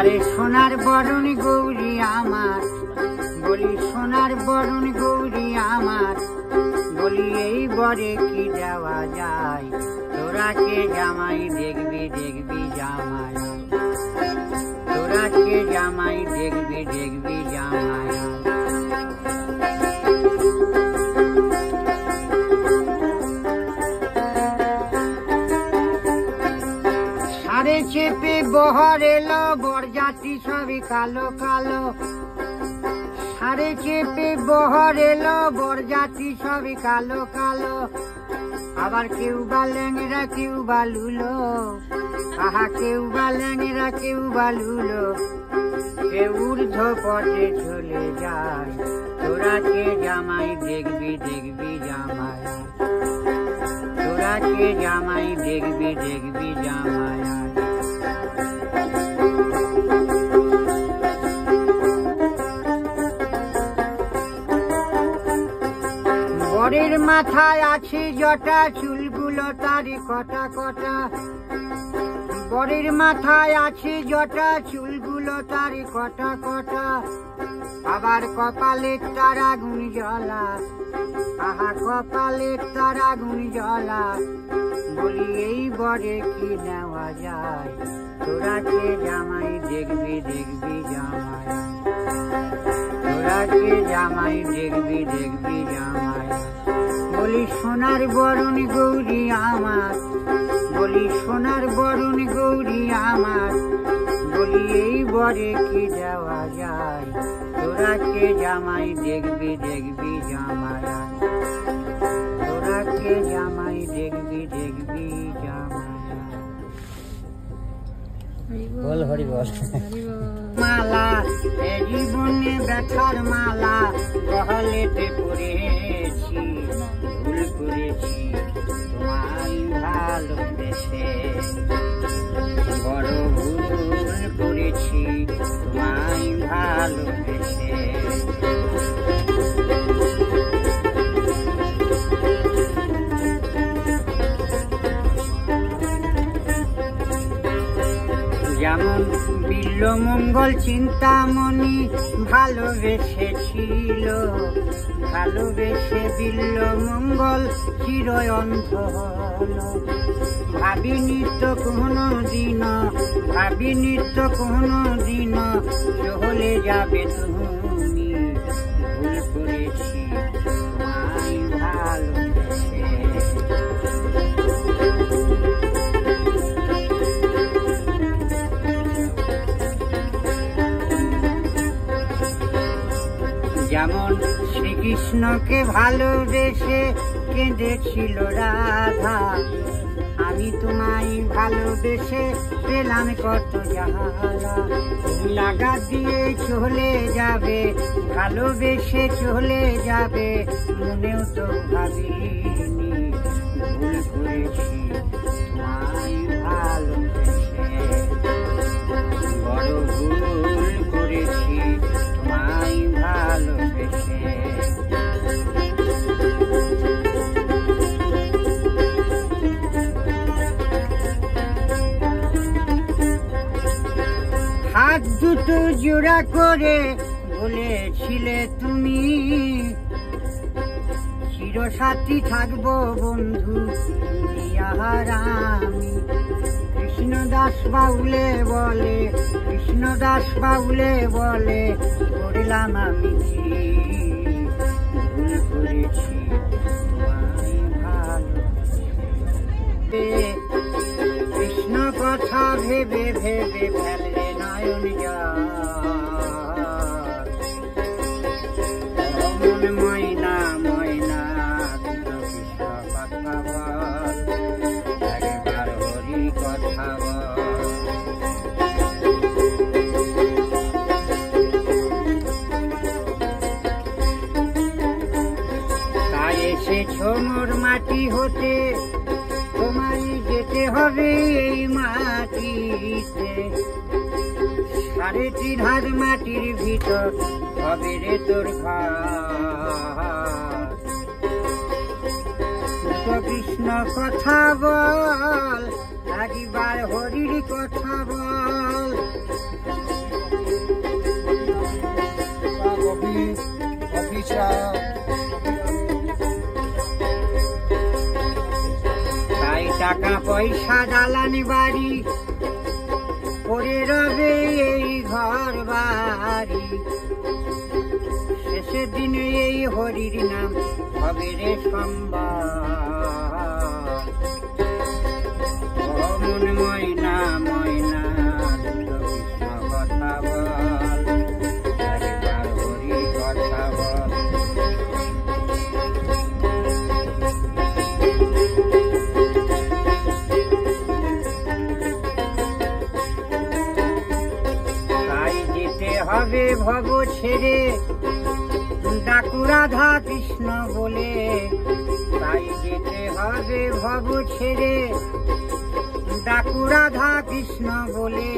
আরে সোনার বরণ গৌরী আমার, বলি সোনার বরণ গৌরী আমার, বলি এই বরে কি দেওয়া যায়, তোরা কে জামাই দেখবি দেখবি জামাই, তোরা কে জামাই দেখবি দেখবি জামাই। সারে চেপে বহর এলো বরযাত্রী সবই কালো কালো, সারে চেপে বহর এলো বরযাত্রী সবই কালো কালো, আবার কেউ বা ল্যাংরা কেউ বা লুলো, আহা কেউ বা ল্যাংরা কেউ বা লুলো, কেউ ঊর্ধ্ব পথে চলে যায়, তোরা কে জামাই দেখবি দেখবি জামাই, তোরা কে জামাই দেখবি দেখবি জামাই। বরের মাথায় আছে জটা, চুলগুলো তারই কটা কটা, বরের মাথায় আছে জটা, চুলগুলো তারই কটা কটা, আবার কপালের তার আগুন জ্বলা, আহা কপালের তার আগুন জ্বলা, বলি এই বরে কি নেওয়া যায়, তোরা কে জামাই দেখবি দেখবি জামাই, তোরা কে জামাই দেখবি দেখবি জামাই। বলি সোনার বরণ গৌরী আমার, বলি সোনার বরণ গৌরী আমার, বলি এই বরে কি দেওয়া যায়, তোরা কে জামাই দেখবি দেখবি জামাই, তোরা কে জামাই দেখবি দেখবি জামাই। বল হরি বল। মালা এ জীবনে ব্যথার মালা, গহলেতে পড়েছি ভুল করেছি তোমায় ভালোবেসে, বড় ভুল করেছি তোমায় ভালোবেসে। যেমন বিল্লমঙ্গল চিন্তামণি ভালোবেসেছিল, ভালোবেসে বিল্লমঙ্গল চিরই অন্ধ হল, ভাবিনি তো কোনো দিন, ভাবিনি তো কোনো দিন চলে যাবে তুমি, ভুল করেছি তোমায় ভালোবেসে। যেমন শ্রীকৃষ্ণকে ভালোবেসে কেঁদেছিল রাধা, আমি তোমায় ভালোবেসে পেলাম কত জ্বালা, লাগা দিয়ে চলে যাবে, ভালোবেসে চলে যাবে, মনেও তো ভাবিনি ভুল করেছি তোমায় ভালোবেসে, বড় ভুল করেছি তোমায় ভালোবেসে। হাত দুটো জোড়া করে বলেছিলে তুমি, চিরসাথী থাকবো বন্ধু তুমি আর আমি। কৃষ্ণদাস বাউলে বলে, কৃষ্ণদাস বাউলে বলে, করলাম আমি কি ভুল করেছি তোমায় ভালোবেসে। কৃষ্ণ কথা ভেবে ভেবে ফেললে নয়ন জল, মন ময়না ময়না কৃষ্ণ কথা বল, একবার হরি কথা বল। তাই এসেছ মোর মাটি হতে, তোমায় যেতে হবে এই মাটিতে, 3.5 হাত মাটির ভিতর হবে রে তোর ঘর। কৃষ্ণ কথা বল, একবার হরির কথা বল। তাই টাকা পয়সা জ্বালানি বাড়ি পড়ে রবে এই ঘর বাড়ি, শেষের দিনে এই হরির নাম হবে রে সম্বল। ও মন ময়না ময়না কৃষ্ণ কথা বল, একবার হরির কথা বল। তাই যেতে হবে ভব ছেড়ে ডাকু রাধা কৃষ্ণ বলে, তাই যেতে হবে ভব ছেড়ে ডাকু রাধা কৃষ্ণ বলে।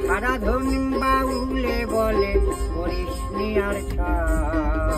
সারাধন বাউলে বলে করিস নি আর ছাড়।